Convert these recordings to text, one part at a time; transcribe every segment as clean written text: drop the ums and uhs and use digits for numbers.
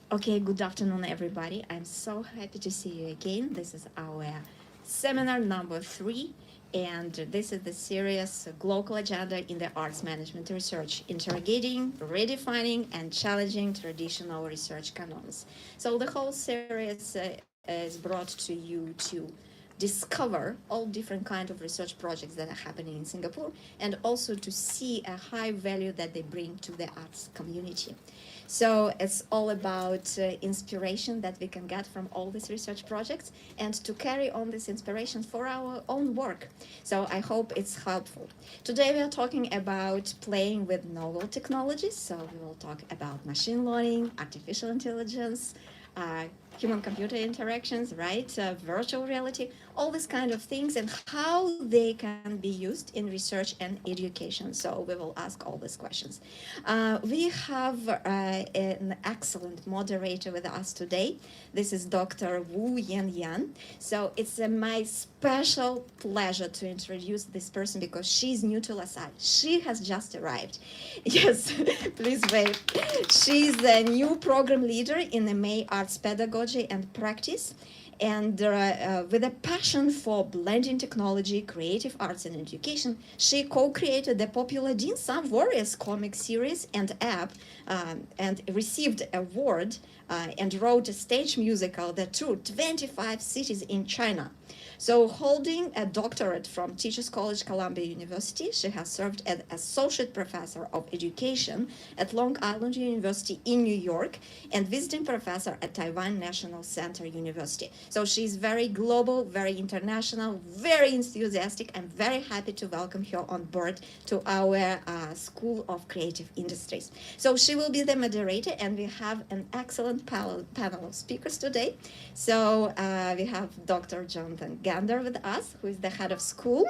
Okay, good afternoon, everybody. I'm so happy to see you again. This is our seminar number 3, and this is the series Glocal Agenda in the Arts Management Research, Interrogating, Redefining, and Challenging Traditional Research Canons. So the whole series is brought to you to discover all different kind of research projects that are happening in Singapore, and also to see a high value that they bring to the arts community. So it's all about inspiration that we can get from all these research projects and to carry on this inspiration for our own work. So I hope it's helpful. Today we are talking about playing with novel technologies. So we will talk about machine learning, artificial intelligence, uh, human-computer interactions, right? Virtual reality, all these kind of things, and how they can be used in research and education. So we will ask all these questions. We have an excellent moderator with us today. This is Dr. Wu Yan. So it's my special pleasure to introduce this person because she's new to LaSalle. She has just arrived. Yes, please wait. She's a new program leader in the May Arts Pedagogy and Practice, and with a passion for blending technology, creative arts, and education, she co-created the popular Dim Sum Warriors comic series and app, and received an award and wrote a stage musical that toured 25 cities in China. So holding a doctorate from Teachers College, Columbia University, she has served as Associate Professor of Education at Long Island University in New York and Visiting Professor at Taiwan National Center University. So she's very global, very international, very enthusiastic. I'm very happy to welcome her on board to our School of Creative Industries. So she will be the moderator, and we have an excellent panel of speakers today. So we have Dr. Jonathan Gander with us, who is the head of School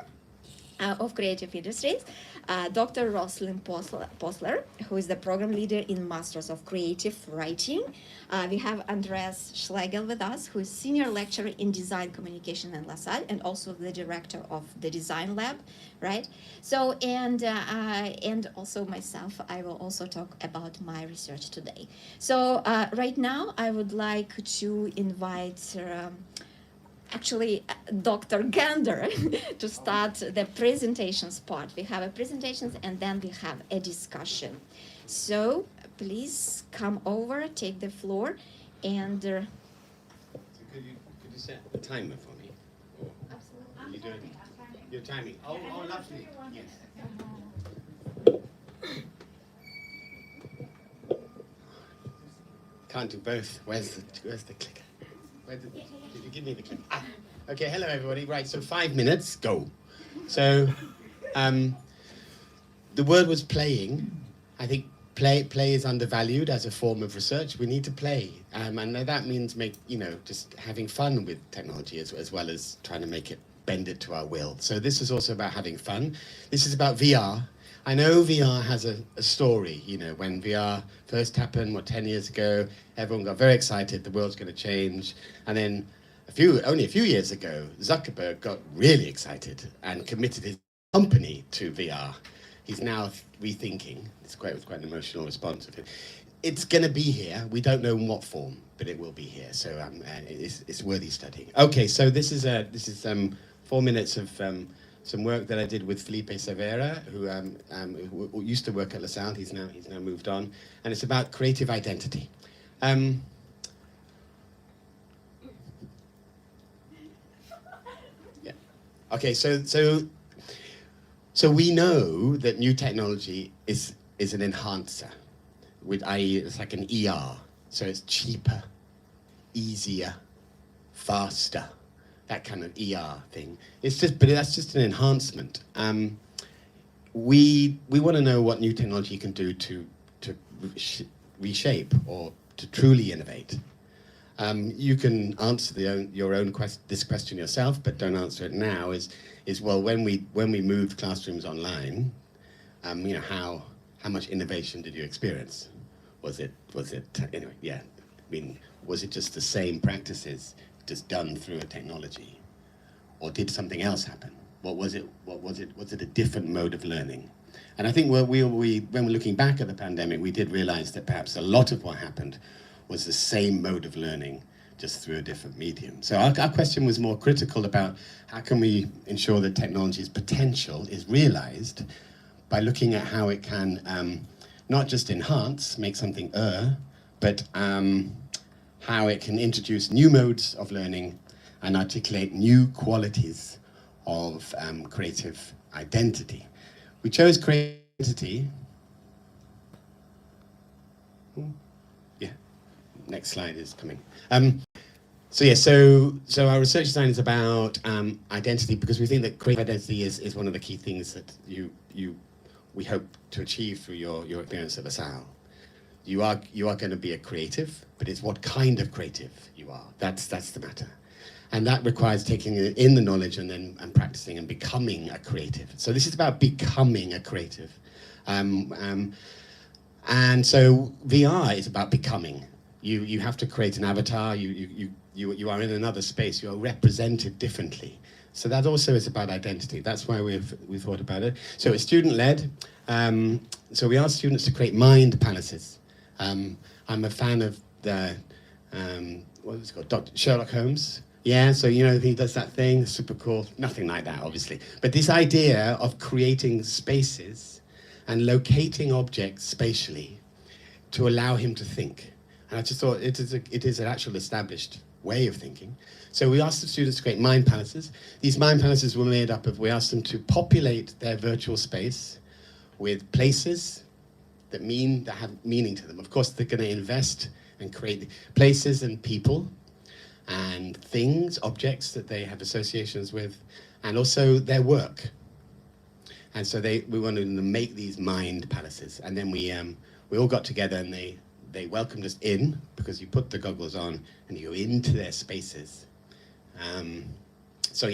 of Creative Industries, Dr. Rosslyn Prosser, who is the program leader in Masters of Creative Writing. We have Andreas Schlegel with us, who is senior lecturer in design communication in LaSalle and also the director of the design lab, right? So, and also myself, I will also talk about my research today. So right now, I would like to invite actually Dr. Gander to start the presentations part. We have a presentations and then we have a discussion. So please come over, take the floor, and so could you set the timer for me? Or absolutely. Are you doing your timing? Oh, lovely. Yes. Can't do both. Where's the clicker? Did you give me the clicker? Okay, hello everybody. Right, so 5 minutes, go. So the word was playing. I think play is undervalued as a form of research. We need to play, and that means just having fun with technology as well as trying to make it bend it to our will. So this is also about having fun. This is about VR. I know VR has a story. When VR first happened, 10 years ago, everyone got very excited. The world's going to change, and then only a few years ago, Zuckerberg got really excited and committed his company to VR. He's now rethinking. It's quite an emotional response of him. It's going to be here. We don't know in what form, but it will be here. So it's worthy studying. Okay, so this is 4 minutes of some work that I did with Felipe Cervera, who used to work at LaSalle. He's now moved on, and it's about creative identity. Okay, so we know that new technology is an enhancer, i.e. it's like an ER, so it's cheaper, easier, faster, that kind of ER thing. But that's just an enhancement. We want to know what new technology can do to reshape or to truly innovate. You can answer this question yourself, but don't answer it now. Well, when we moved classrooms online, how much innovation did you experience? Was it anyway? Yeah, was it just the same practices just done through a technology, or did something else happen? What was it? Was it a different mode of learning? And I think when we're looking back at the pandemic, we did realize that perhaps a lot of what happened was the same mode of learning, just through a different medium. So our question was more critical about how can we ensure that technology's potential is realized by looking at how it can not just enhance, make something but how it can introduce new modes of learning and articulate new qualities of creative identity. We chose creativity. Yeah, next slide is coming. So our research design is about identity, because we think that creative identity is one of the key things that we hope to achieve through your experience at LaSalle. You are going to be a creative, but it's what kind of creative you are. That's the matter. And that requires taking in the knowledge and practicing and becoming a creative. So this is about becoming a creative. And so VR is about becoming. You have to create an avatar. You are in another space. You are represented differently. So that also is about identity. That's why we thought about it. So it's student-led. So we asked students to create mind palaces. I'm a fan of the what was it called, Dr. Sherlock Holmes. Yeah, so he does that thing, super cool. Nothing like that, obviously. But this idea of creating spaces and locating objects spatially to allow him to think. And I just thought it is an actual established way of thinking. So we asked the students to create mind palaces. These mind palaces were made up of, we asked them to populate their virtual space with places that have meaning to them. Of course, they're going to invest and create places and people and things, objects that they have associations with, and also their work. And so we wanted them to make these mind palaces. And then we all got together and they welcomed us in, because you put the goggles on and you go into their spaces. So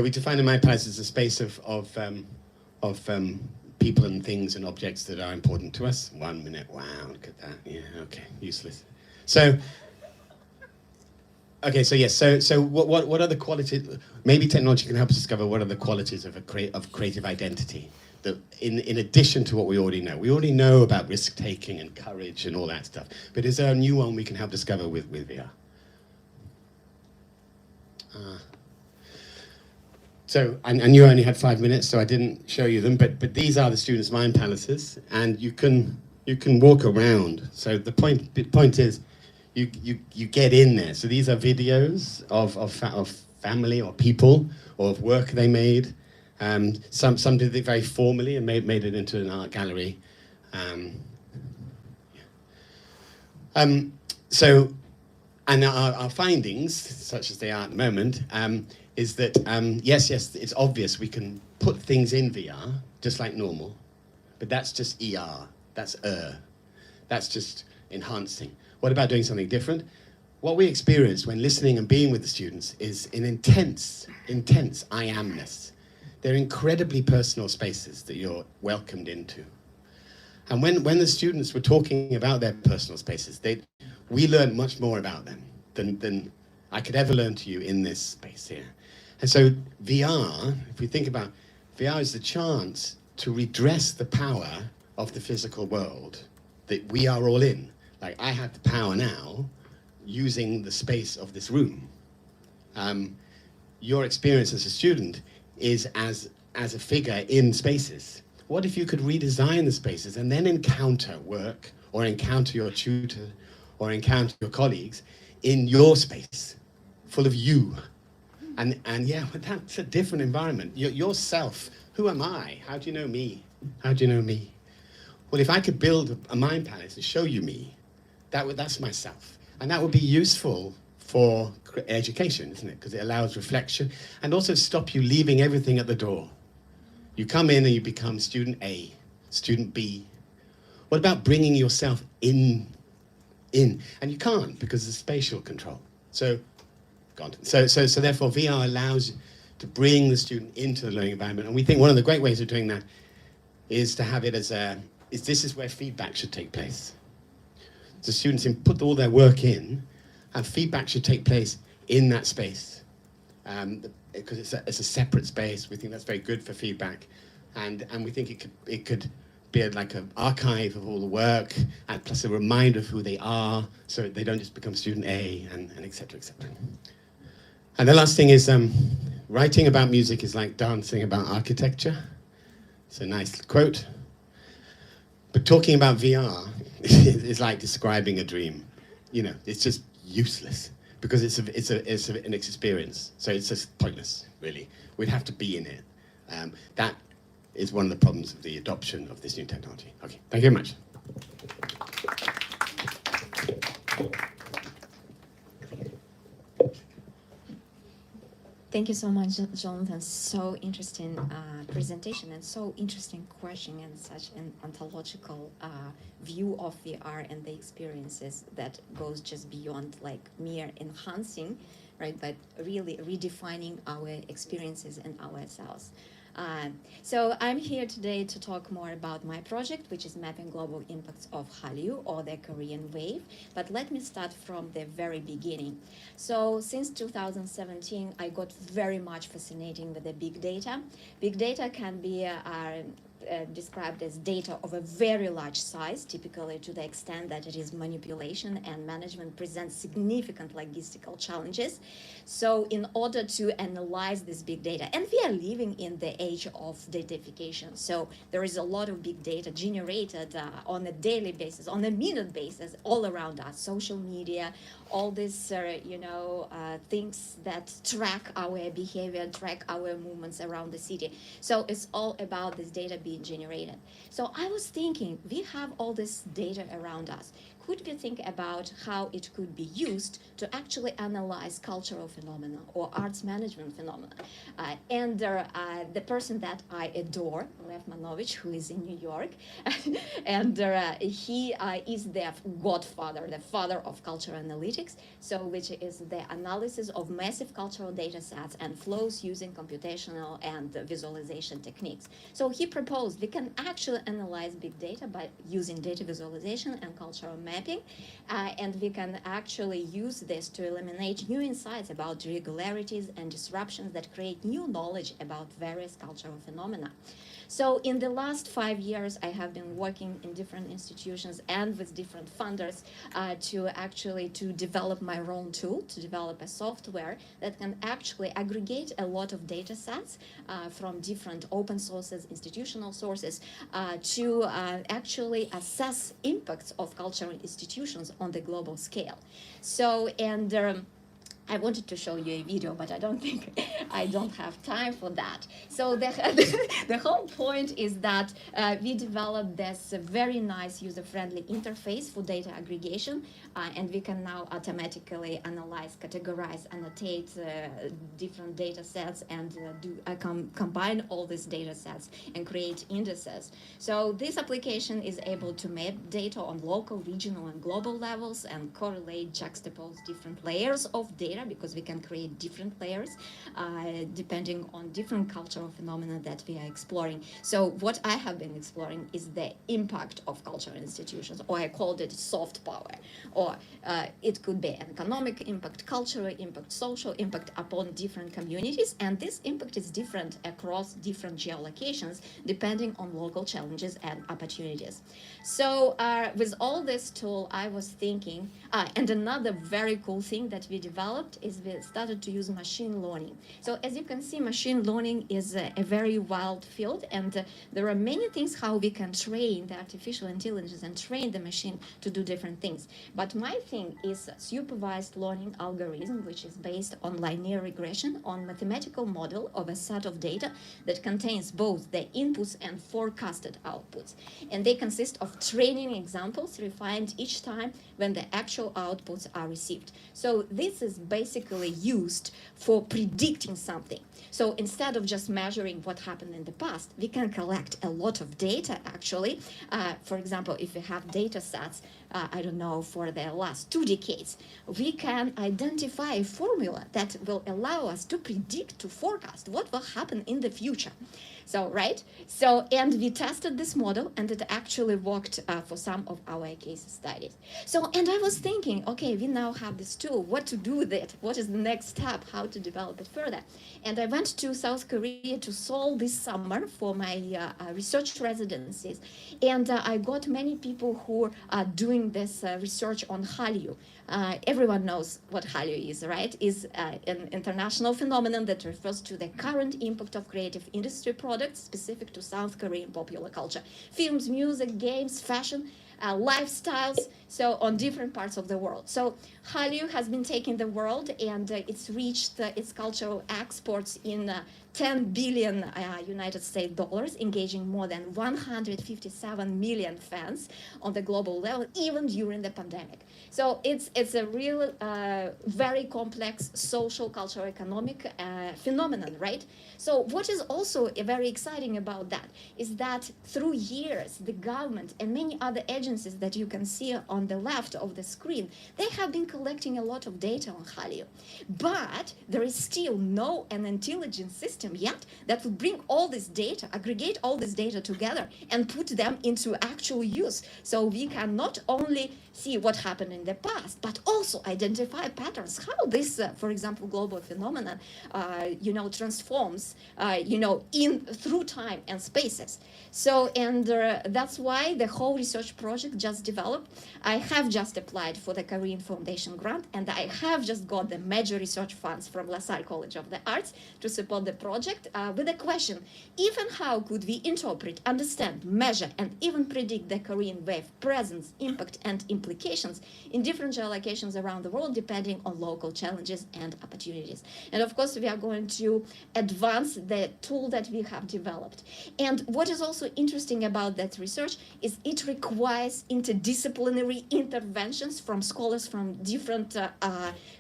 we define a mind palace as a space of people and things and objects that are important to us. 1 minute, wow, look at that. Yeah, okay, useless. So what are the qualities? Maybe technology can help us discover what are the qualities of creative identity. That in addition to what we already know about risk-taking and courage and all that stuff. But is there a new one we can help discover with VR? So, and you only had 5 minutes, so I didn't show you them, but these are the students' mind palaces, and you can walk around. So the point is, you get in there. So these are videos of family or people or of work they made. Some did it very formally and made it into an art gallery. And our findings, such as they are at the moment, is that yes, it's obvious we can put things in VR just like normal, but that's just ER. That's just enhancing. What about doing something different? What we experienced when listening and being with the students is an intense I amness. They're incredibly personal spaces that you're welcomed into. And when the students were talking about their personal spaces, we learned much more about them than I could ever learn to you in this space here. And so VR, if we think about VR, is the chance to redress the power of the physical world that we are all in. Like, I have the power now using the space of this room. Your experience as a student is as a figure in spaces. What if you could redesign the spaces and then encounter work or encounter your tutor or encounter your colleagues in your space, full of you? And yeah, but that's a different environment. Yourself, who am I? How do you know me? How do you know me? Well, if I could build a mind palace and show you me, that's myself. And that would be useful for education, isn't it? Because it allows reflection and also stop you leaving everything at the door. You come in and you become student A, student B. What about bringing yourself in? And you can't because of spatial control. So therefore VR allows you to bring the student into the learning environment. And we think one of the great ways of doing that is to have it this is where feedback should take place. So students put all their work in, and feedback should take place in that space. Because it's a separate space. We think that's very good for feedback. And we think it could be like an archive of all the work, and plus a reminder of who they are, so they don't just become student A, and et cetera, et cetera. And the last thing is, writing about music is like dancing about architecture. It's a nice quote. But talking about VR is like describing a dream. You know, it's just useless because it's an experience. So it's just pointless, really. We'd have to be in it. That is one of the problems of the adoption of this new technology. Okay, thank you very much. Thank you so much, Jonathan. So interesting presentation and so interesting question and such an ontological view of VR and the experiences that goes just beyond like mere enhancing, right? But really redefining our experiences and ourselves. So I'm here today to talk more about my project, which is mapping global impacts of Hallyu, or the Korean wave. But let me start from the very beginning. So since 2017, I got very much fascinating with the big data. Big data can be described as data of a very large size, typically to the extent that it is manipulation and management presents significant logistical challenges. So in order to analyze this big data, and we are living in the age of datafication, so there is a lot of big data generated on a daily basis, on a minute basis, all around us, social media, all these things that track our behavior, track our movements around the city. So it's all about this data being generated. So I was thinking, we have all this data around us. Could we think about how it could be used to actually analyze cultural phenomena or arts management phenomena? The person that I adore, Lev Manovich, who is in New York, and he is the godfather, the father of cultural analytics, so which is the analysis of massive cultural data sets and flows using computational and visualization techniques. So he proposed we can actually analyze big data by using data visualization and cultural mapping, and we can actually use this to eliminate new insights about irregularities and disruptions that create new knowledge about various cultural phenomena. So in the last 5 years, I have been working in different institutions and with different funders to develop my own tool, to develop a software that can actually aggregate a lot of data sets from different open sources, institutional sources, to actually assess impacts of cultural institutions on the global scale. So, I wanted to show you a video, but I don't think I don't have time for that. So the whole point is that we developed this very nice user-friendly interface for data aggregation, and we can now automatically analyze, categorize, annotate different data sets and combine all these data sets and create indices. So this application is able to map data on local, regional, and global levels and correlate, juxtapose different layers of data, because we can create different layers depending on different cultural phenomena that we are exploring. So what I have been exploring is the impact of cultural institutions, or I called it soft power, or it could be an economic impact, cultural impact, social impact upon different communities, and this impact is different across different geolocations depending on local challenges and opportunities. So with all this tool, I was thinking, and another very cool thing that we developed is we started to use machine learning. So as you can see, machine learning is a very wild field, and there are many things how we can train the artificial intelligence and train the machine to do different things. But my thing is supervised learning algorithm, which is based on linear regression on mathematical model of a set of data that contains both the inputs and forecasted outputs. And they consist of training examples refined each time when the actual outputs are received. So this is basically used for predicting something. So instead of just measuring what happened in the past, we can collect a lot of data actually. For example, if we have data sets I don't know, for the last 2 decades, we can identify a formula that will allow us to predict, to forecast what will happen in the future. So, right? So, and we tested this model, and it actually worked for some of our case studies. So, and I was thinking, okay, we now have this tool, what to do with it? What is the next step? How to develop it further? And I went to South Korea to Seoul this summer for my research residencies. And I got many people who are doing this research on Hallyu. Everyone knows what Hallyu is, right? Is an international phenomenon that refers to the current impact of creative industry products specific to South Korean popular culture. Films, music, games, fashion, lifestyles, so on different parts of the world. So Hallyu has been taking the world, and it's reached its cultural exports in 10 billion United States dollars, engaging more than 157 million fans on the global level, even during the pandemic. So it's a real, very complex social, cultural, economic phenomenon, right? So what is also very exciting about that is that through years, the government and many other agencies that you can see on the left of the screen, they have been collecting a lot of data on Hallyu. But there is still no an intelligent system yet that will bring all this data, aggregate all this data together and put them into actual use. So we can not only see what happened in the past, but also identify patterns, how this, for example, global phenomenon, transforms, through time and spaces. So, and that's why the whole research project just developed. I have just applied for the Korean Foundation grant, and I have just got the major research funds from LaSalle College of the Arts to support the project with the question, if and how could we interpret, understand, measure, and even predict the Korean wave presence, impact, and implications in different geolocations around the world, depending on local challenges and opportunities. And of course, we are going to advance the tool that we have developed. And what is also interesting about that research is it requires interdisciplinary interventions from scholars from different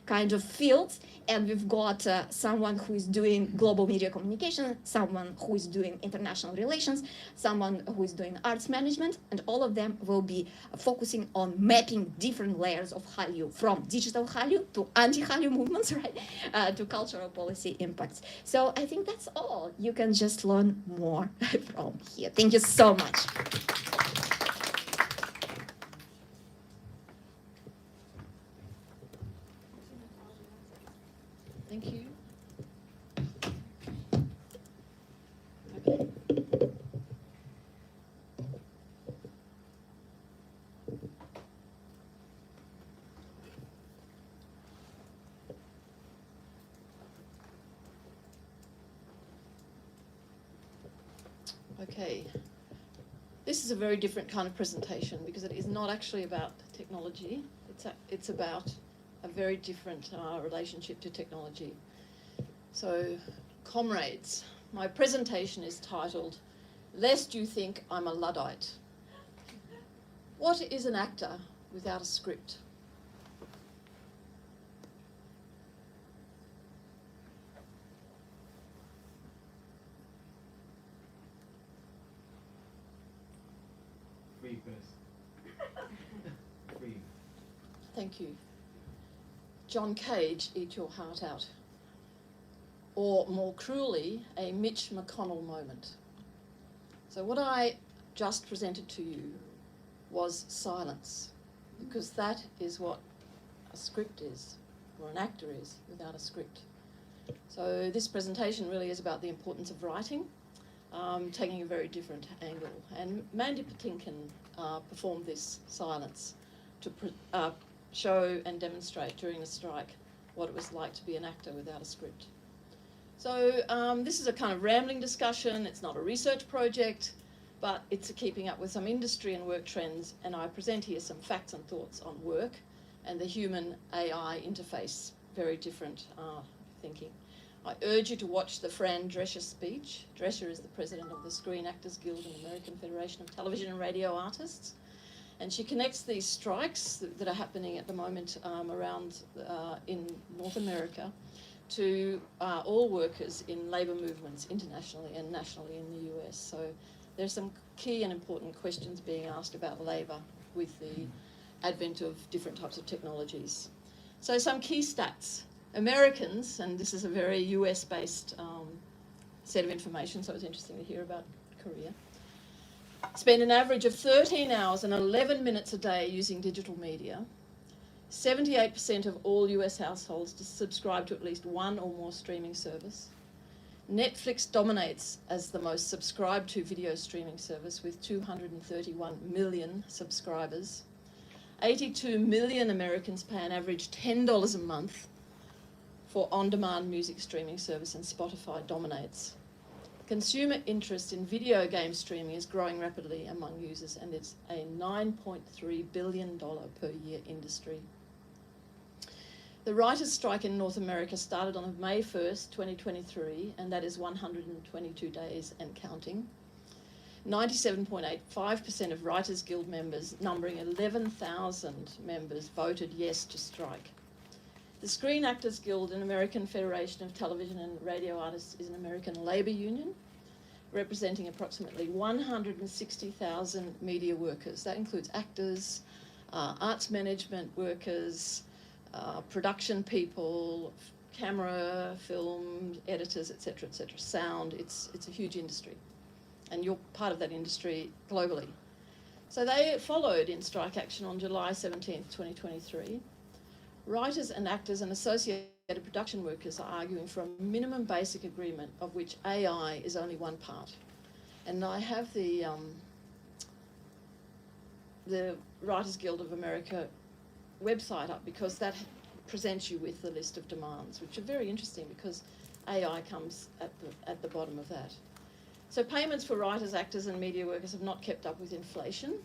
kind of fields. And we've got someone who is doing global media communication, someone who is doing international relations, someone who is doing arts management, and all of them will be focusing on mapping different layers of Hallyu, from digital Hallyu to anti-Hallyu movements, right, to cultural policy impacts. So I think that's all. You can just learn more from here. Thank you so much. Thank you. Okay. Okay. This is a very different kind of presentation because it is not actually about technology. It's about a very different relationship to technology. So, comrades, my presentation is titled, Lest You Think I'm a Luddite. What is an actor without a script? Free first. Free. Thank you. John Cage, Eat Your Heart Out. Or more cruelly, a Mitch McConnell moment. So what I just presented to you was silence, because that is what a script is, or an actor is, without a script. So this presentation really is about the importance of writing, taking a very different angle. And Mandy Patinkin performed this silence to show and demonstrate during the strike what it was like to be an actor without a script. So this is a kind of rambling discussion. It's not a research project, but it's a keeping up with some industry and work trends, and I present here some facts and thoughts on work and the human-AI interface, very different thinking. I urge you to watch the Fran Drescher speech. Drescher is the president of the Screen Actors Guild and American Federation of Television and Radio Artists. And she connects these strikes that are happening at the moment around in North America to all workers in labour movements internationally and nationally in the US. So there's some key and important questions being asked about labour with the advent of different types of technologies. So some key stats. Americans, and this is a very US-based set of information, so it's interesting to hear about Korea, spend an average of 13 hours and 11 minutes a day using digital media. 78% of all US households subscribe to at least one or more streaming service. Netflix dominates as the most subscribed to video streaming service with 231 million subscribers. 82 million Americans pay an average $10 a month for on-demand music streaming service, and Spotify dominates. Consumer interest in video game streaming is growing rapidly among users, and it's a $9.3 billion per year industry. The writers' strike in North America started on May 1st, 2023, and that is 122 days and counting. 97.85% of Writers Guild members, numbering 11,000 members, voted yes to strike. The Screen Actors Guild, an American Federation of Television and Radio Artists, is an American labour union representing approximately 160,000 media workers. That includes actors, arts management workers, production people, camera, film, editors, etc., sound. It's a huge industry, and you're part of that industry globally. So they followed in strike action on July 17th, 2023. Writers and actors and associated production workers are arguing for a minimum basic agreement, of which AI is only one part. And I have the Writers Guild of America website up, because that presents you with the list of demands, which are very interesting because AI comes at the bottom of that. So payments for writers, actors and media workers have not kept up with inflation,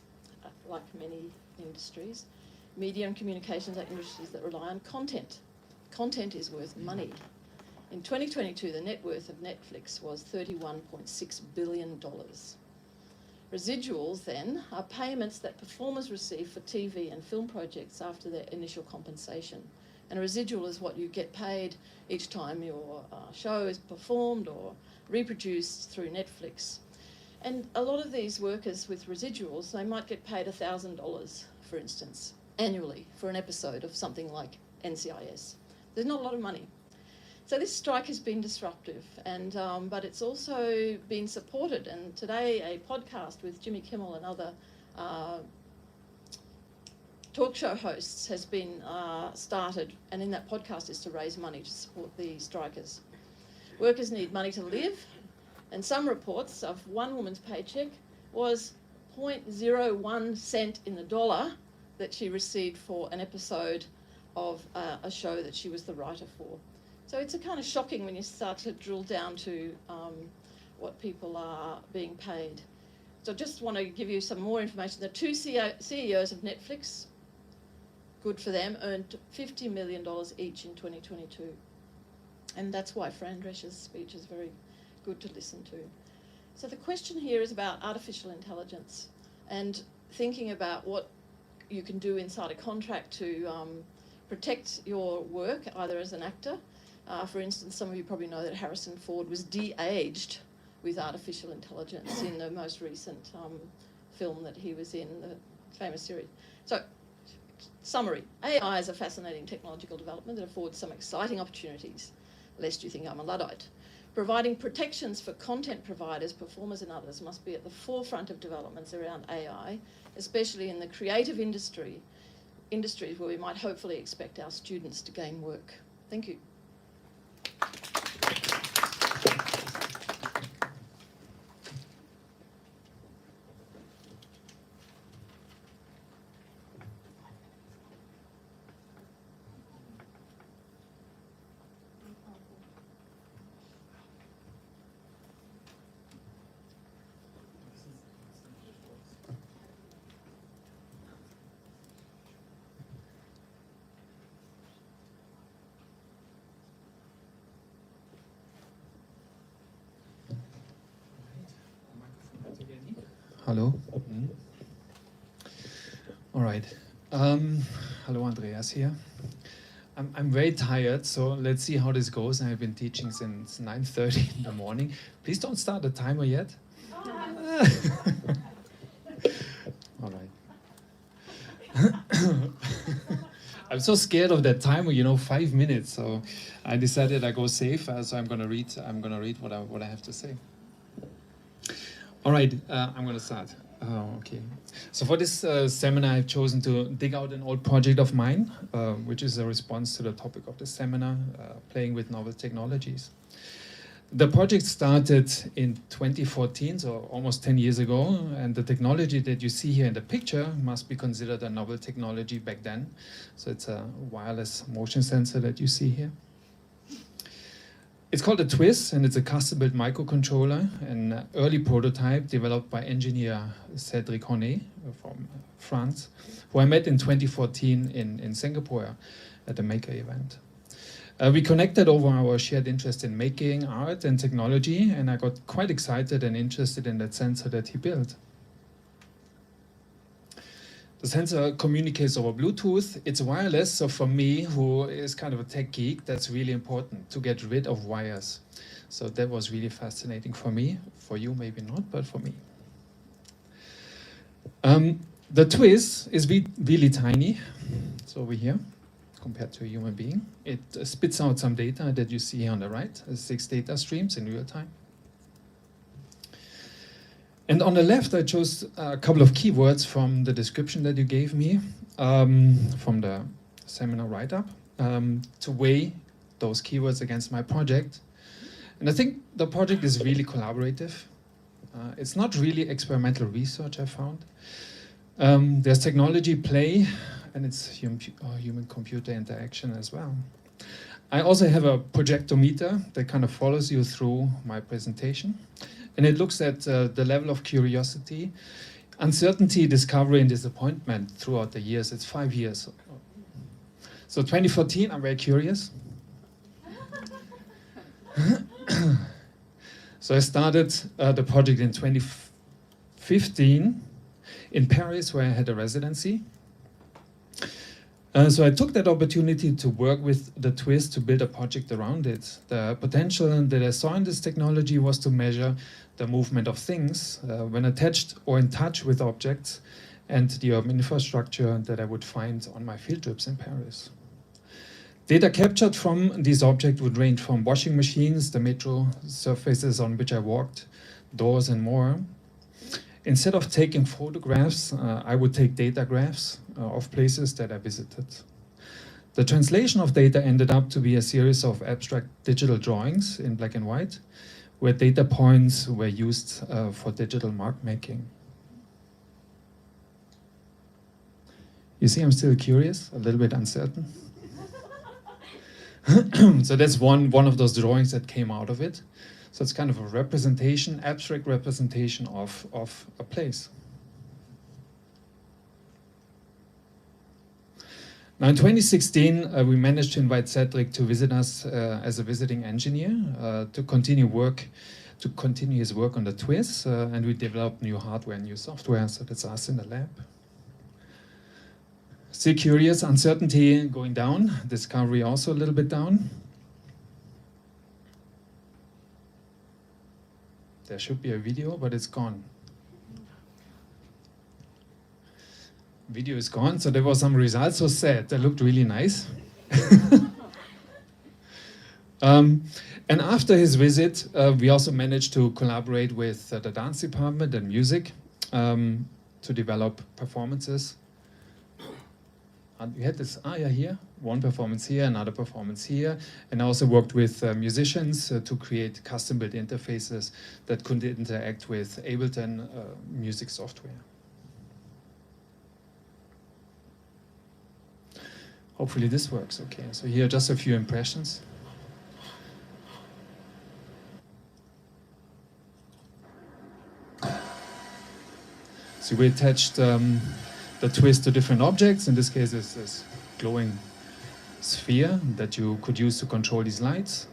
like many industries. Media and communications are industries that rely on content. Content is worth money. In 2022, the net worth of Netflix was $31.6 billion. Residuals, then, are payments that performers receive for TV and film projects after their initial compensation. And a residual is what you get paid each time your show is performed or reproduced through Netflix. And a lot of these workers with residuals, they might get paid $1,000, for instance, annually for an episode of something like NCIS. There's not a lot of money. So this strike has been disruptive, and but it's also been supported. And today a podcast with Jimmy Kimmel and other talk show hosts has been started, and in that podcast is to raise money to support the strikers. Workers need money to live, and some reports of one woman's paycheck was 0.01 cent in the dollar that she received for an episode of a show that she was the writer for. So it's a kind of shocking when you start to drill down to what people are being paid. So I just want to give you some more information. The two CEOs of Netflix, good for them, earned $50 million each in 2022. And that's why Fran Drescher's speech is very good to listen to. So the question here is about artificial intelligence and thinking about what you can do inside a contract to protect your work, either as an actor. For instance, some of you probably know that Harrison Ford was de-aged with artificial intelligence in the most recent film that he was in, the famous series. So, summary, AI is a fascinating technological development that affords some exciting opportunities, lest you think I'm a Luddite. Providing protections for content providers, performers and others must be at the forefront of developments around AI, especially in the creative industries where we might hopefully expect our students to gain work. Thank you. Hello. All right. Hello, Andreas here. I'm very tired, so let's see how this goes. I've been teaching since 9:30 in the morning. Please don't start the timer yet. All right. I'm so scared of that timer, 5 minutes. So I decided I go safe. So I'm gonna read. What I have to say. All right, I'm gonna start. Okay. So for this seminar, I've chosen to dig out an old project of mine, which is a response to the topic of the seminar, playing with novel technologies. The project started in 2014, so almost 10 years ago, and the technology that you see here in the picture must be considered a novel technology back then. So it's a wireless motion sensor that you see here. It's called a TWIS, and it's a custom-built microcontroller, an early prototype developed by engineer Cédric Honnet from France, who I met in 2014 in Singapore at a Maker event. We connected over our shared interest in making, art, and technology, and I got quite excited and interested in that sensor that he built. The sensor communicates over Bluetooth. It's wireless, so for me, who is kind of a tech geek, that's really important, to get rid of wires. So that was really fascinating for me. For you, maybe not, but for me. The TWIS is really tiny. It's over here, compared to a human being. It spits out some data that you see here on the right, 6 data streams in real time. And on the left, I chose a couple of keywords from the description that you gave me, from the seminar write-up, to weigh those keywords against my project. And I think the project is really collaborative. It's not really experimental research, I found. There's technology play, and it's human-computer interaction as well. I also have a projectometer that kind of follows you through my presentation. And it looks at the level of curiosity, uncertainty, discovery, and disappointment throughout the years. It's 5 years. So 2014, I'm very curious. So I started the project in 2015 in Paris, where I had a residency. So I took that opportunity to work with the TWIS to build a project around it. The potential that I saw in this technology was to measure the movement of things when attached or in touch with objects and the urban infrastructure that I would find on my field trips in Paris. Data captured from these objects would range from washing machines, the metro surfaces on which I walked, doors, and more. Instead of taking photographs, I would take data graphs of places that I visited. The translation of data ended up to be a series of abstract digital drawings in black and white, where data points were used for digital mark making. You see, I'm still curious, a little bit uncertain. So that's one of those drawings that came out of it. So it's kind of a representation, abstract representation of a place. Now in 2016, we managed to invite Cédric to visit us as a visiting engineer to continue his work on the TWIS, and we developed new hardware and new software, so that's us in the lab. Still curious, uncertainty going down, discovery also a little bit down. There should be a video, but it's gone. Video is gone, so there were some results, so sad. They looked really nice. And after his visit, we also managed to collaborate with the dance department and music to develop performances. And we had this area here, one performance here, another performance here, and I also worked with musicians to create custom-built interfaces that could interact with Ableton music software. Hopefully this works okay. So here are just a few impressions. So we attached the TWIS to different objects. In this case, it's this glowing sphere that you could use to control these lights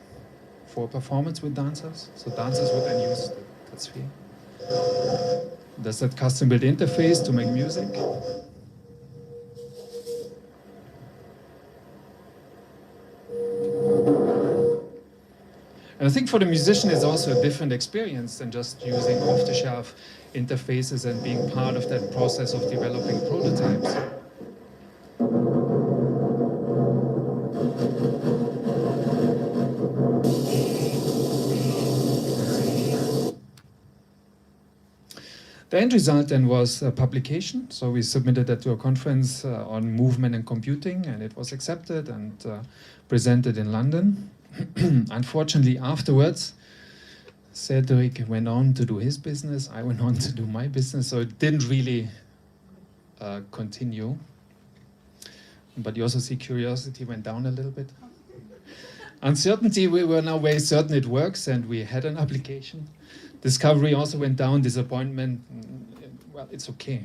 for performance with dancers. So dancers would then use that sphere. There's that custom-built interface to make music. And I think for the musician, it's also a different experience than just using off-the-shelf interfaces and being part of that process of developing prototypes. The end result then was a publication. So we submitted that to a conference on movement and computing, and it was accepted and presented in London. Unfortunately, afterwards, Cedric went on to do his business. I went on to do my business. So it didn't really continue. But you also see curiosity went down a little bit. Uncertainty, we were now very certain it works, and we had an application. Discovery also went down. Disappointment, well, it's okay.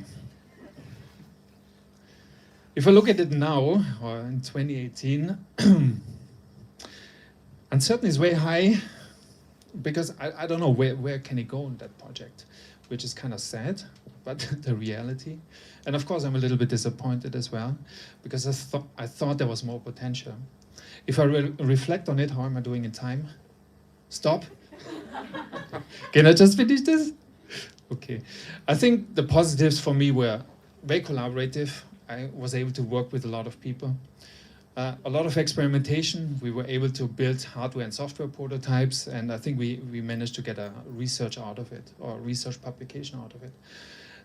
If I look at it now, or in 2018, uncertainty is very high, because I don't know where can it go in that project, which is kind of sad, but the reality. And of course, I'm a little bit disappointed as well, because I thought there was more potential. If I reflect on it, how am I doing in time? Stop. Can I just finish this? Okay. I think the positives for me were very collaborative. I was able to work with a lot of people. A lot of experimentation. We were able to build hardware and software prototypes, and I think we managed to get a research out of it, or a research publication out of it.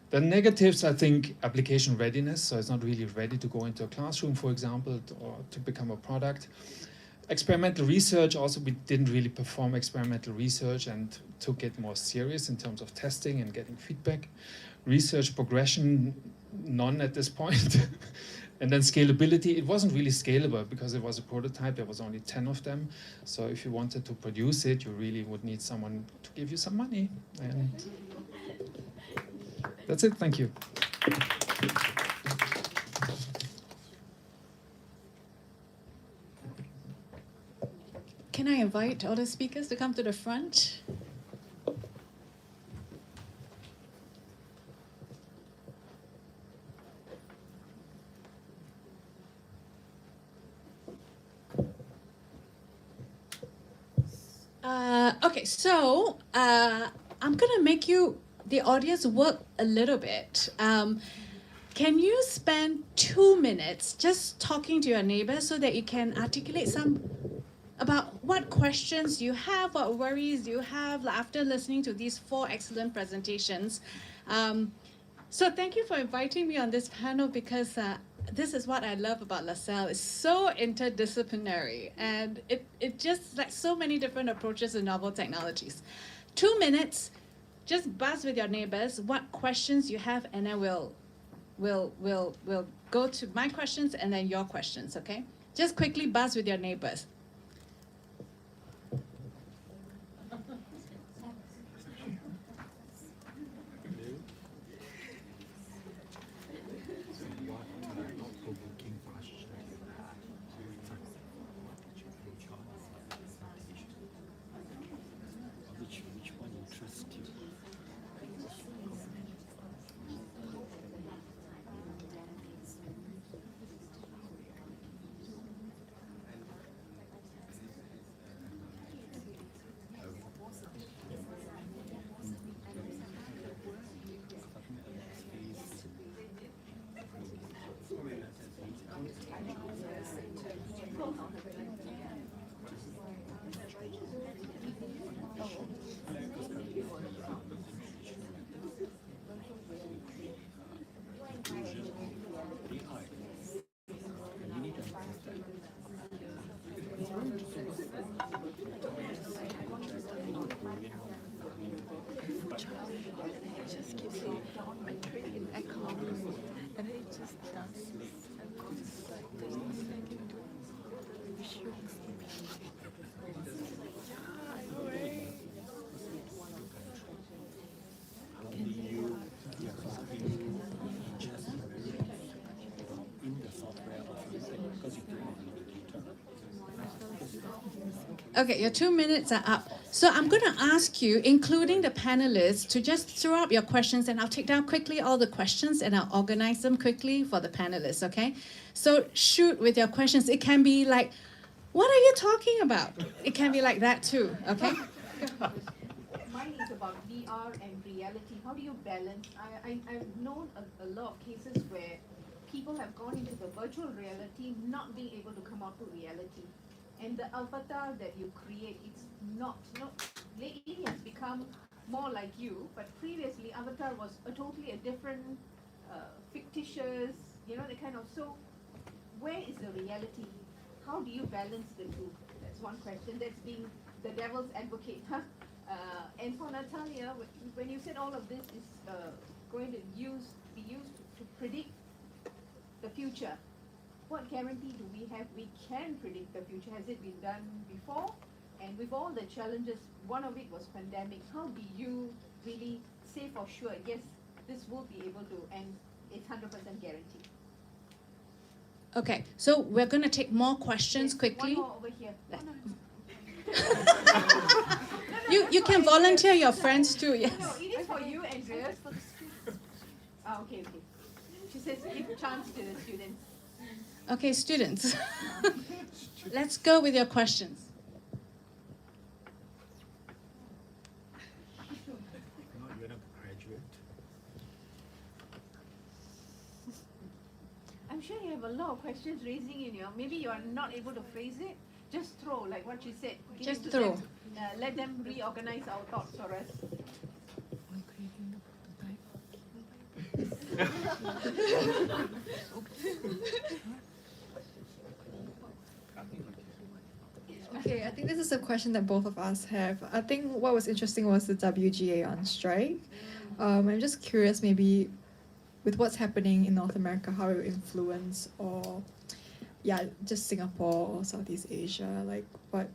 The negatives, I think, application readiness, so it's not really ready to go into a classroom, for example, or to become a product. Experimental research, also we didn't really perform experimental research and took it more serious in terms of testing and getting feedback. Research progression, none at this point. And then scalability, it wasn't really scalable because it was a prototype, there was only 10 of them. So if you wanted to produce it, you really would need someone to give you some money. And that's it, thank you. Can I invite other speakers to come to the front? Okay, so I'm gonna make you, the audience, work a little bit. Can you spend 2 minutes just talking to your neighbors so that you can articulate some about what questions you have, what worries you have after listening to these 4 excellent presentations? So thank you for inviting me on this panel, because this is what I love about LaSalle. It's so interdisciplinary, and it just like so many different approaches to novel technologies. 2 minutes, just buzz with your neighbors what questions you have, and then we'll go to my questions and then your questions, okay? Just quickly buzz with your neighbors. Okay, your 2 minutes are up. So I'm going to ask you, including the panelists, to just throw up your questions, and I'll take down quickly all the questions and I'll organize them quickly for the panelists, okay? So shoot with your questions. It can be like, what are you talking about? It can be like that too, okay? Mine is about VR and reality. How do you balance? I've known a lot of cases where people have gone into the virtual reality not being able to come out to reality. And the avatar that you create, it's not lately has become more like you, but previously Avatar was a totally a different, fictitious, the kind of, so where is the reality? How do you balance the two? That's one question. That's being the devil's advocate. Huh? And for Natalia, when you said all of this is going to be used to predict the future, what guarantee do we have we can predict the future? Has it been done before? And with all the challenges, one of it was pandemic. How do you really say for sure, yes, this will be able to, and it's 100% guaranteed? Okay, so we're going to take more questions Yes, quickly. One more over here. You can volunteer your friends too, yes. No, it is for you, Andreas. Okay. She says give chance to the students. Okay, students, let's go with your questions. You're not a graduate. I'm sure you have a lot of questions raising in your. Maybe you are not able to phrase it. Just throw, like what she said. Give Just it to throw. them. Let them reorganize our thoughts for us. Okay, I think this is a question that both of us have. I think what was interesting was the WGA on strike. I'm just curious, maybe with what's happening in North America, how it will influence, or just Singapore or Southeast Asia, like what's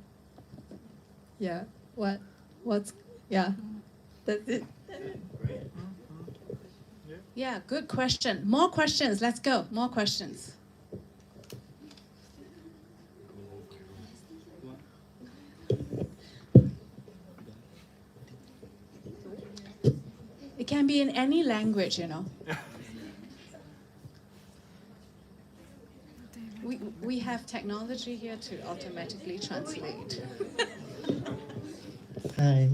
that's it. Yeah, good question. More questions, let's go. More questions. It can be in any language, We have technology here to automatically translate. Hi.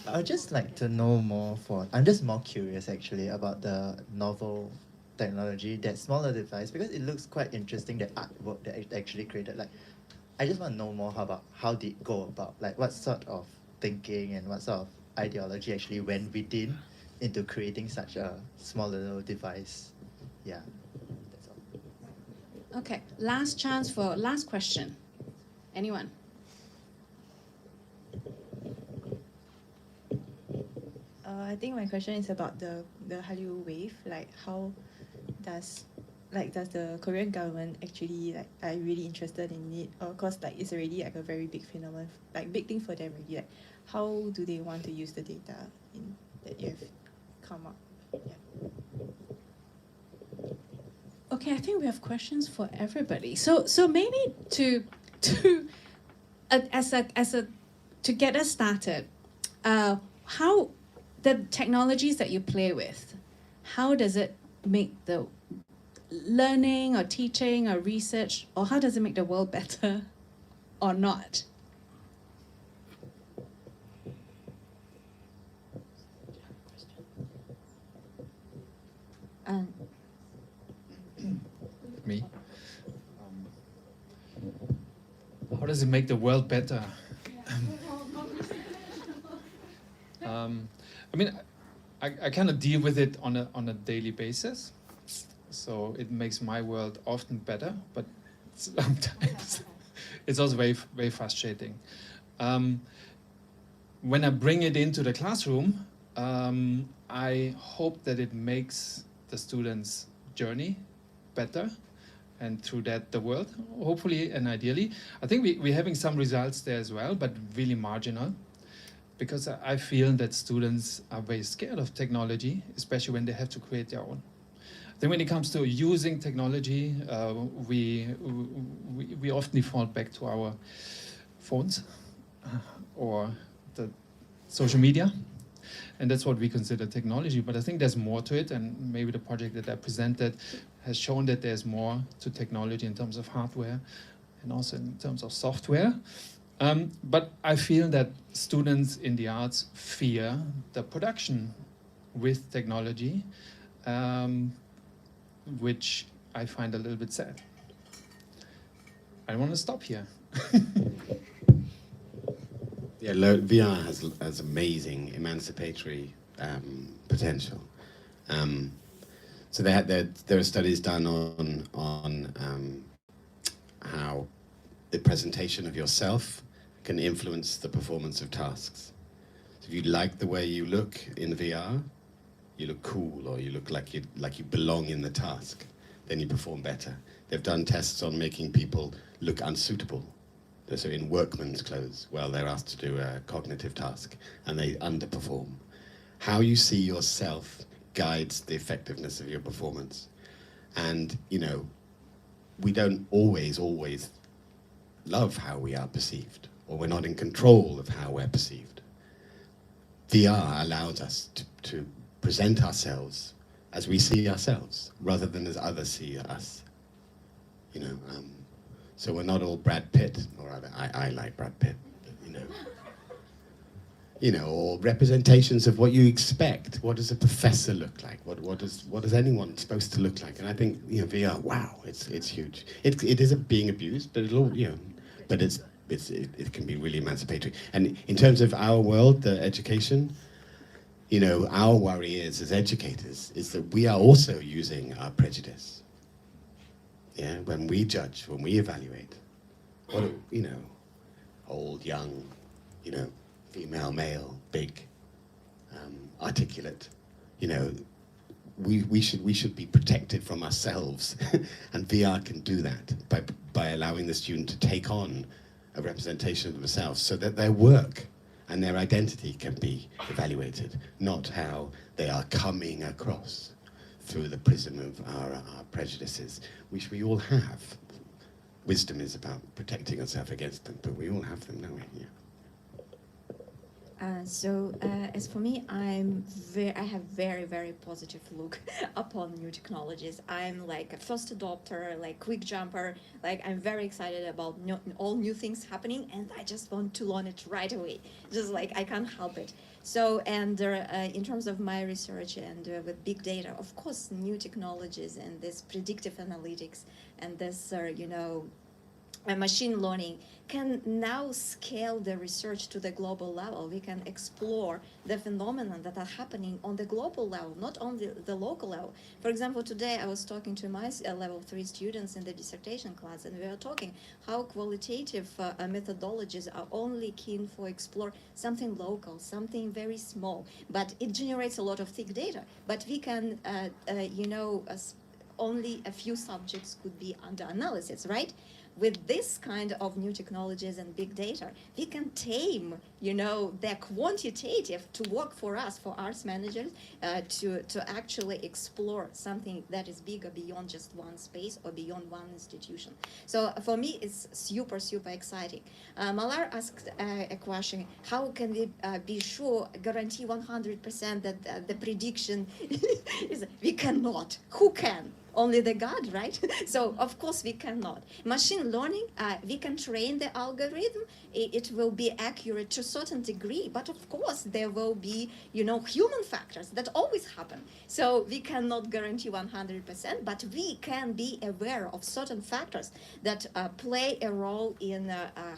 I'd just like to know more I'm just more curious actually about the novel technology, that smaller device, because it looks quite interesting, the artwork that it actually created. Like, I just want to know more about how did it go about, like what sort of thinking and what sort of ideology actually went within into creating such a small little device. Yeah, that's all. Okay, last chance for last question. Anyone? I think my question is about the Hallyu wave. Like, how does the Korean government actually are really interested in it? Of course, it's already a very big phenomenon, big thing for them already. Like, how do they want to use the data that you have come up? Yeah. Okay, I think we have questions for everybody. So maybe to get us started, how the technologies that you play with, how does it make the learning or teaching or research, or how does it make the world better or not? Me. How does it make the world better? I mean, I kind of deal with it on a daily basis, so it makes my world often better, but sometimes it's also very, very frustrating. When I bring it into the classroom, I hope that it makes the students' journey better, and through that the world, hopefully and ideally. I think we're having some results there as well, but really marginal, because I feel that students are very scared of technology, especially when they have to create their own. Then when it comes to using technology, we often default back to our phones or the social media, and that's what we consider technology. But I think there's more to it, and maybe the project that I presented has shown that there's more to technology in terms of hardware and also in terms of software. But I feel that students in the arts fear the production with technology, which I find a little bit sad. I want to stop here. Yeah, VR has amazing emancipatory potential. So there are studies done on how the presentation of yourself can influence the performance of tasks. So if you like the way you look in VR, you look cool, or you look like you belong in the task, then you perform better. They've done tests on making people look unsuitable. So in workman's clothes, well, they're asked to do a cognitive task, and they underperform. How you see yourself guides the effectiveness of your performance. And, you know, we don't always love how we are perceived, or we're not in control of how we're perceived. VR allows us to present ourselves as we see ourselves, rather than as others see us. You know, so we're not all Brad Pitt, or rather, I like Brad Pitt, but, you know, or representations of what you expect. What does a professor look like? What is anyone supposed to look like? And I think, you know, VR, wow, it's huge. It is being abused, but it'll, you know, but it can be really emancipatory. And in terms of our world, the education, you know, our worry is, as educators, is that we are also using our prejudice. Yeah, when we judge, when we evaluate, what, you know, old, young, you know, female, male, big, articulate, you know, we should be protected from ourselves, and VR can do that by allowing the student to take on a representation of themselves, so that their work and their identity can be evaluated, not how they are coming across through the prism of our prejudices, which we all have. Wisdom is about protecting ourselves against them, but we all have them, don't we? Yeah. As for me, I have very positive look upon new technologies. I'm like a first adopter, like quick jumper. Like I'm very excited about all new things happening, and I just want to learn it right away. Just like I can't help it. So, and in terms of my research and with big data, of course, new technologies and this predictive analytics and this, you know, machine learning can now scale the research to the global level. We can explore the phenomena that are happening on the global level, not on the local level. For example, today I was talking to my level 3 students in the dissertation class, and we were talking how qualitative methodologies are only keen for explore something local, something very small, but it generates a lot of thick data. But we can, you know, only a few subjects could be under analysis, right? With this kind of new technologies and big data, we can tame, you know, the quantitative to work for us, for arts managers, to actually explore something that is bigger beyond just one space or beyond one institution. So for me, it's super exciting. Malar asked a question: how can we be sure, guarantee 100% that the prediction is? We cannot. Who can? Only the God, right? So of course we cannot. Machine learning, we can train the algorithm. It will be accurate to a certain degree, but of course there will be, you know, human factors that always happen. So we cannot guarantee 100%, but we can be aware of certain factors that play a role in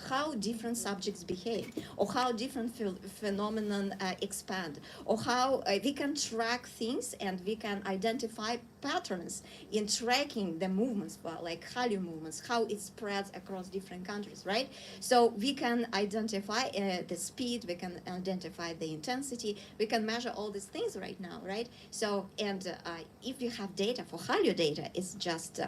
how different subjects behave, or how different phenomenon expand, or how we can track things and we can identify patterns in tracking the movements, like Hallyu movements, how it spreads across different countries, right? So we can identify the speed, we can identify the intensity, we can measure all these things right now, right? So, and if you have data for Hallyu data, it's just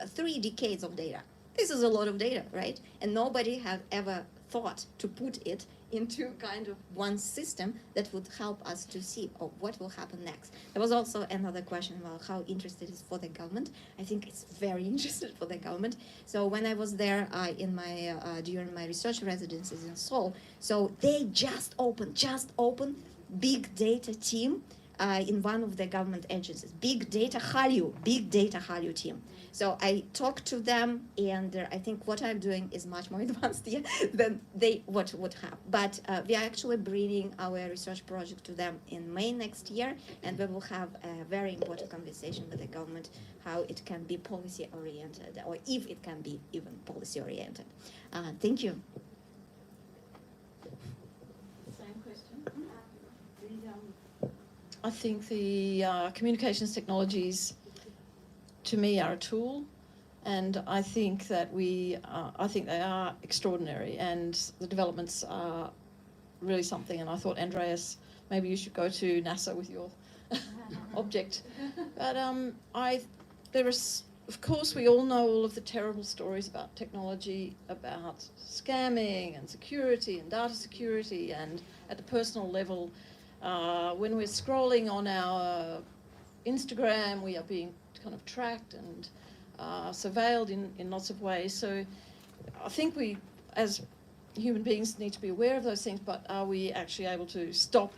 3 decades of data. This is a lot of data, right? And nobody had ever thought to put it into kind of one system that would help us to see what will happen next. There was also another question about how interested it is for the government. I think it's very interested for the government. So when I was there in my during my research residencies in Seoul, so they just opened big data team in one of the government agencies, big data Hallyu team. So I talked to them, and I think what I'm doing is much more advanced than they would have. But we are actually bringing our research project to them in May next year, and we will have a very important conversation with the government how it can be policy oriented, or if it can be even policy oriented. Thank you. I think the communications technologies, to me, are a tool, and I think that I think they are extraordinary, and the developments are really something. And I thought, Andreas, maybe you should go to NASA with your object. But of course, we all know all of the terrible stories about technology, about scamming and security and data security, and at the personal level, when we're scrolling on our Instagram, we are being kind of tracked and surveilled in lots of ways. So I think we, as human beings, need to be aware of those things, but are we actually able to stop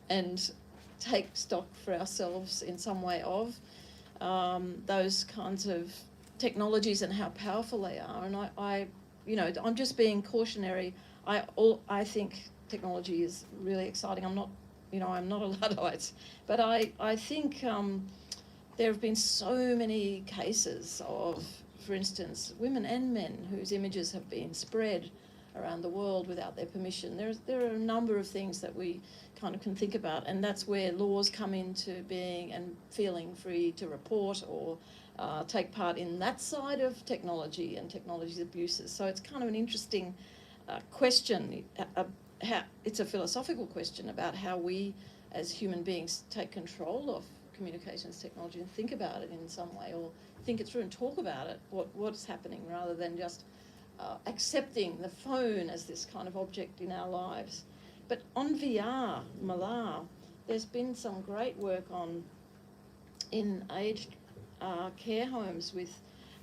and take stock for ourselves in some way of those kinds of technologies and how powerful they are? And I'm just being cautionary. I think technology is really exciting. I'm not a Luddite, but I think there have been so many cases of, for instance, women and men whose images have been spread around the world without their permission. There are a number of things that we kind of can think about, and that's where laws come into being and feeling free to report or take part in that side of technology and technology's abuses. So it's kind of an interesting question. It's a philosophical question about how we as human beings take control of communications technology and think about it in some way, or think it through and talk about it, what's happening, rather than just accepting the phone as this kind of object in our lives. But on VR, Malar, there's been some great work in aged care homes with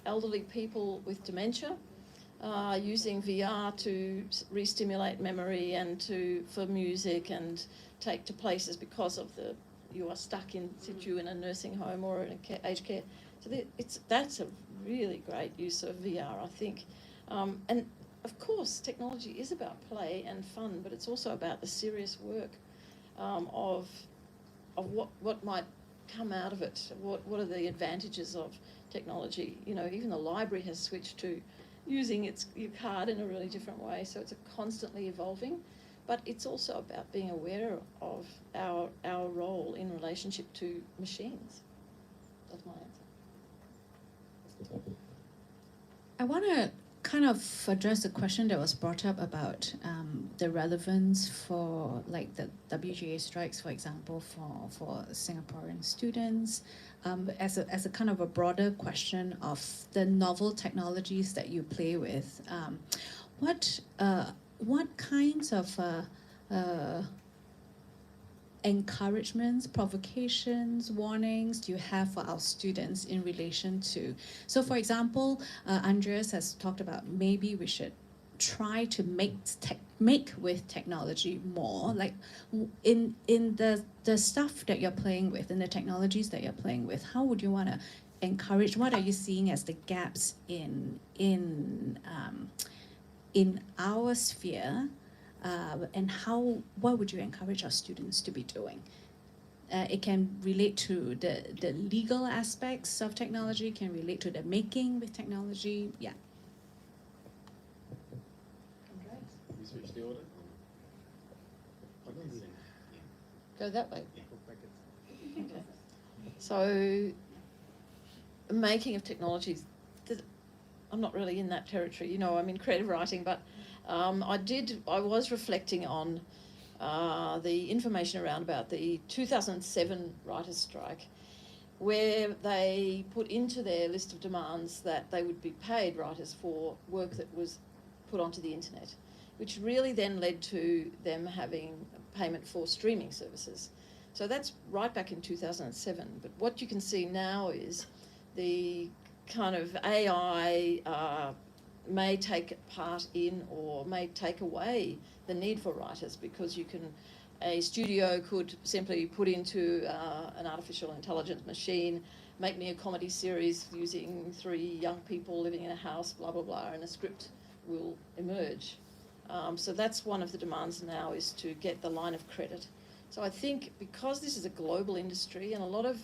elderly people with dementia, using VR to re-stimulate memory and for music and take to places because of you are stuck in situ in a nursing home or in aged care. So that's a really great use of VR, I think. And of course, technology is about play and fun, but it's also about the serious work of what might come out of it. What are the advantages of technology? Even the library has switched to using your card in a really different way. So it's constantly evolving, but it's also about being aware of our role in relationship to machines. That's my answer. I want to kind of address the question that was brought up about the relevance for like the WGA strikes, for example, for Singaporean students, as a kind of a broader question of the novel technologies that you play with. What kinds of encouragements, provocations, warnings do you have for our students in relation to? So, for example, Andreas has talked about maybe we should try to make with technology more. Like in the stuff that you're playing with, in the technologies that you're playing with, how would you want to encourage? What are you seeing as the gaps in our sphere? And what would you encourage our students to be doing? It can relate to the legal aspects of technology, can relate to the making with technology, yeah. We switch the order? Go that way. Okay. So, making of technologies, I'm not really in that territory, I'm in creative writing, but I was reflecting on the information around about the 2007 writers' strike, where they put into their list of demands that they would be paid, writers, for work that was put onto the internet, which really then led to them having payment for streaming services. So that's right back in 2007. But what you can see now is the kind of AI may take part in or may take away the need for writers, because a studio could simply put into an artificial intelligence machine, make me a comedy series using 3 young people living in a house, blah, blah, blah, and a script will emerge. So that's one of the demands now, is to get the line of credit. So I think because this is a global industry and a lot of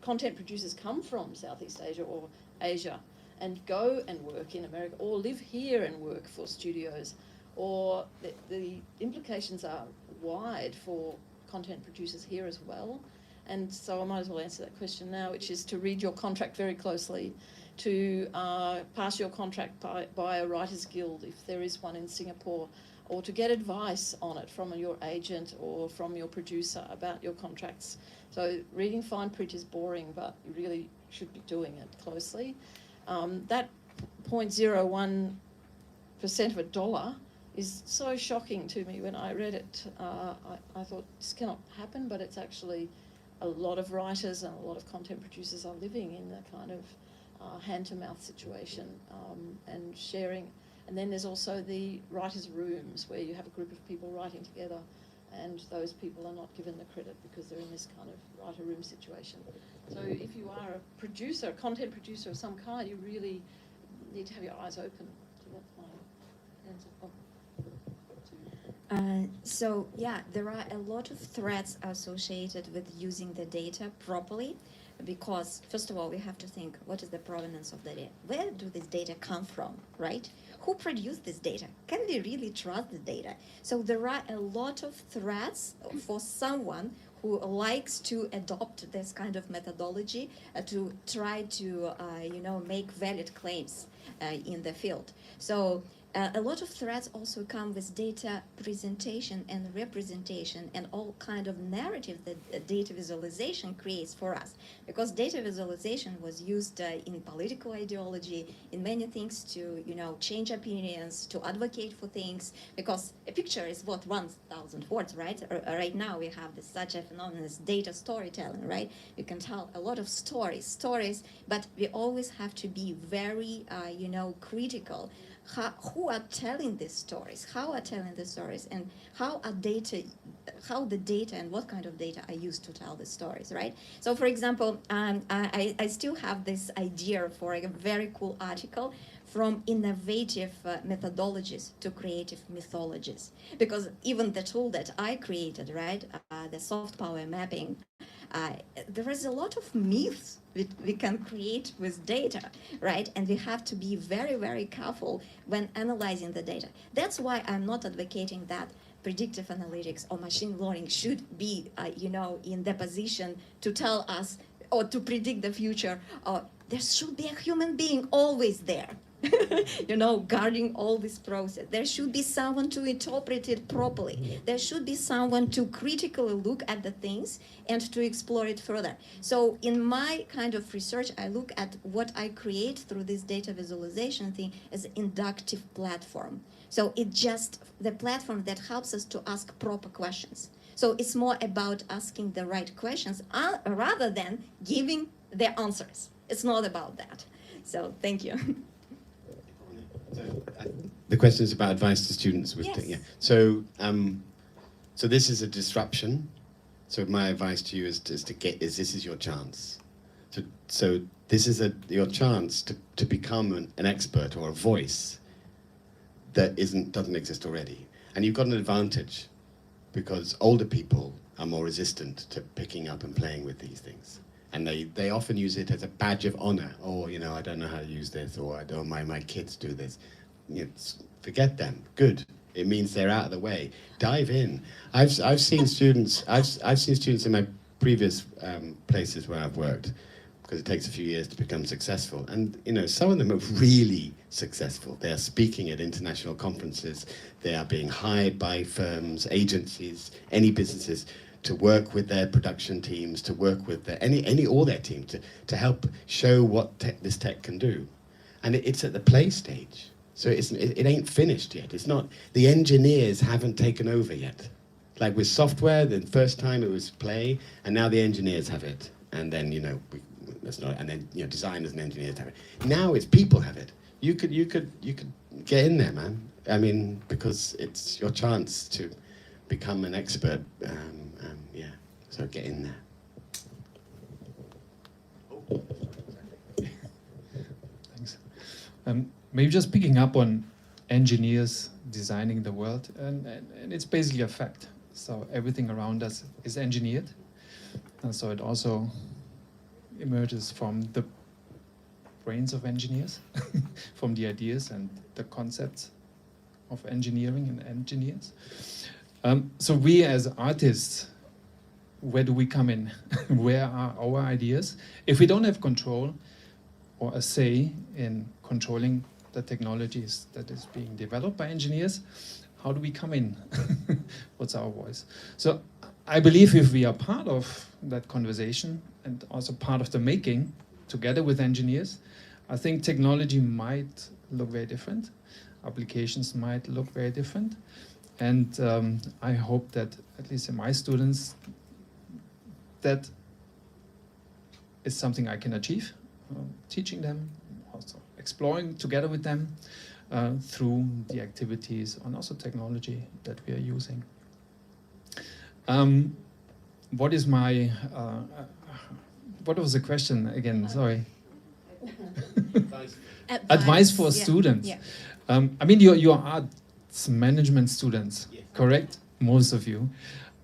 content producers come from Southeast Asia or Asia, and go and work in America, or live here and work for studios, or the implications are wide for content producers here as well. And so I might as well answer that question now, which is to read your contract very closely, to pass your contract by a writers guild if there is one in Singapore, or to get advice on it from your agent or from your producer about your contracts. So reading fine print is boring, but you really should be doing it closely. That 0.01% of a dollar is so shocking to me. When I read it, I thought this cannot happen, but it's actually a lot of writers and a lot of content producers are living in that kind of hand-to-mouth situation and sharing. And then there's also the writers' rooms where you have a group of people writing together, and those people are not given the credit because they're in this kind of writer room situation. So if you are a producer, a content producer of some kind, you really need to have your eyes open. So that's my answer. So yeah, there are a lot of threats associated with using the data properly, because first of all, we have to think, what is the provenance of the data? Where do this data come from, right? Who produced this data? Can we really trust the data? So there are a lot of threats for someone who likes to adopt this kind of methodology to try to, make valid claims in the field. So a lot of threats also come with data presentation and representation and all kind of narrative that data visualization creates for us. Because data visualization was used in political ideology, in many things to, change opinions, to advocate for things. Because a picture is what, 1,000 words, right? Right now we have such a phenomenon as data storytelling, right? You can tell a lot of stories, but we always have to be very, critical. Who are telling these stories? How are telling the stories, and how the data and what kind of data are used to tell the stories, right? So, for example, I still have this idea for a very cool article from innovative methodologies to creative mythologies, because even the tool that I created, right, the soft power mapping, there is a lot of myths we can create with data, right? And we have to be very, very careful when analyzing the data. That's why I'm not advocating that predictive analytics or machine learning should be, in the position to tell us or to predict the future. There should be a human being always there. Guarding all this process. There should be someone to interpret it properly. There should be someone to critically look at the things and to explore it further. So in my kind of research, I look at what I create through this data visualization thing as an inductive platform. So it's just the platform that helps us to ask proper questions. So it's more about asking the right questions rather than giving the answers. It's not about that. So thank you. So, the question is about advice to students with Yes. So this is a disruption. So my advice to you is this is your chance. So this is your chance to become an expert or a voice that doesn't exist already. And you've got an advantage because older people are more resistant to picking up and playing with these things. And they often use it as a badge of honor. Oh, I don't know how to use this, or I don't mind my kids do this. Forget them. Good. It means they're out of the way. Dive in. I've seen students. I've seen students in my previous places where I've worked, because it takes a few years to become successful. And some of them are really successful. They are speaking at international conferences. They are being hired by firms, agencies, any businesses, to work with their production teams, to work with all their teams, to help show what this tech can do. And it's at the play stage. So it ain't finished yet. It's not, the engineers haven't taken over yet. Like with software, the first time it was play, and now the engineers have it. And then, designers and engineers have it. Now it's people have it. You could get in there, man. I mean, because it's your chance to become an expert. So get in there. Thanks. Maybe just picking up on engineers designing the world, and it's basically a fact. So everything around us is engineered, and so it also emerges from the brains of engineers, from the ideas and the concepts of engineering and engineers. So we as artists where do we come in? Where are our ideas? If we don't have control or a say in controlling the technologies that is being developed by engineers, how do we come in? What's our voice? So I believe if we are part of that conversation and also part of the making together with engineers, I think technology might look very different. Applications might look very different. And I hope that, at least in my students, that is something I can achieve, teaching them, also exploring together with them through the activities and also technology that we are using. What is my, what was the question again? Sorry. Advice for students. Yeah. I mean, you're arts management students, correct? Most of you.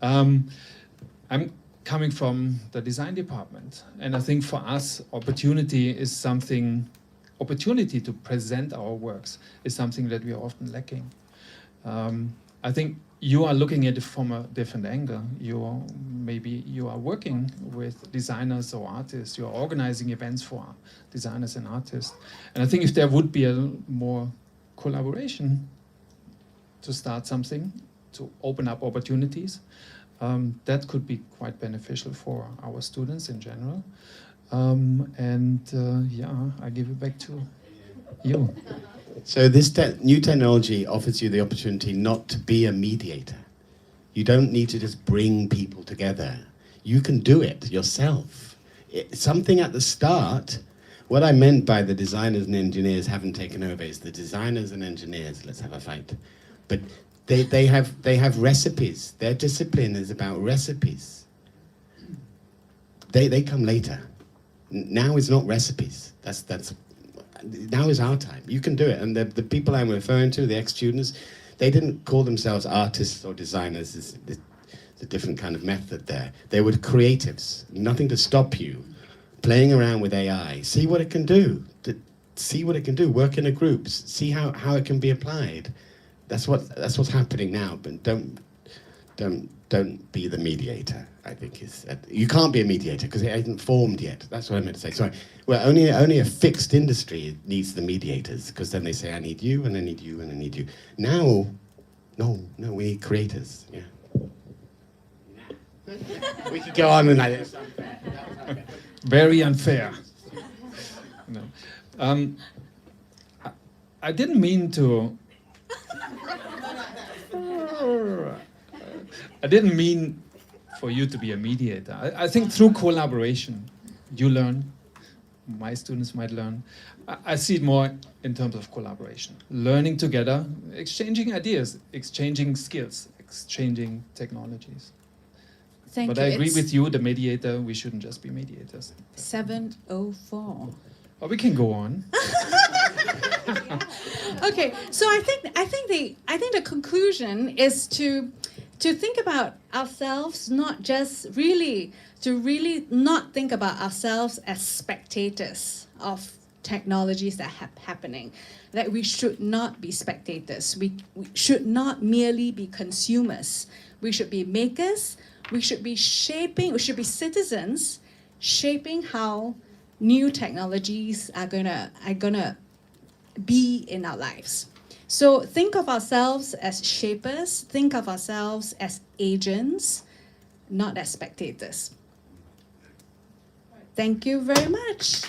I'm coming from the design department, and I think for us, opportunity to present our works is something that we are often lacking. I think you are looking at it from a different angle. Maybe you are working with designers or artists. You are organizing events for designers and artists. And I think if there would be a more collaboration to start something, to open up opportunities, that could be quite beneficial for our students in general. Yeah, I give it back to you. So this new technology offers you the opportunity not to be a mediator. You don't need to just bring people together. You can do it yourself. Something at the start, what I meant by the designers and engineers haven't taken over is the designers and engineers, let's have a fight. But they have recipes. Their discipline is about recipes. They come later. Now is not recipes. Now is our time. You can do it. And the people I'm referring to, the ex-students, they didn't call themselves artists or designers. It's a different kind of method there. They were creatives. Nothing to stop you playing around with AI. See what it can do. See what it can do. Work in a group. See how it can be applied. That's what's happening now. But don't be the mediator. I think you can't be a mediator because it hasn't formed yet. That's what I meant to say. Sorry. Well, only a fixed industry needs the mediators, because then they say, I need you, and I need you, and I need you. Now, no, we need creators. Yeah. We could go on and like this. Very unfair. No. I didn't mean to. I didn't mean for you to be a mediator. I think through collaboration, you learn, my students might learn. I see it more in terms of collaboration. Learning together, exchanging ideas, exchanging skills, exchanging technologies. Thank But you. I agree It's with you, the mediator, we shouldn't just be mediators. 7:04. Or we can go on. Okay, so I think the conclusion is to think about ourselves, not just really not think about ourselves as spectators of technologies that are happening. That we should not be spectators. We should not merely be consumers. We should be makers. We should be shaping. We should be citizens, shaping how new technologies are gonna be in our lives. So think of ourselves as shapers, think of ourselves as agents, not as spectators. Thank you very much.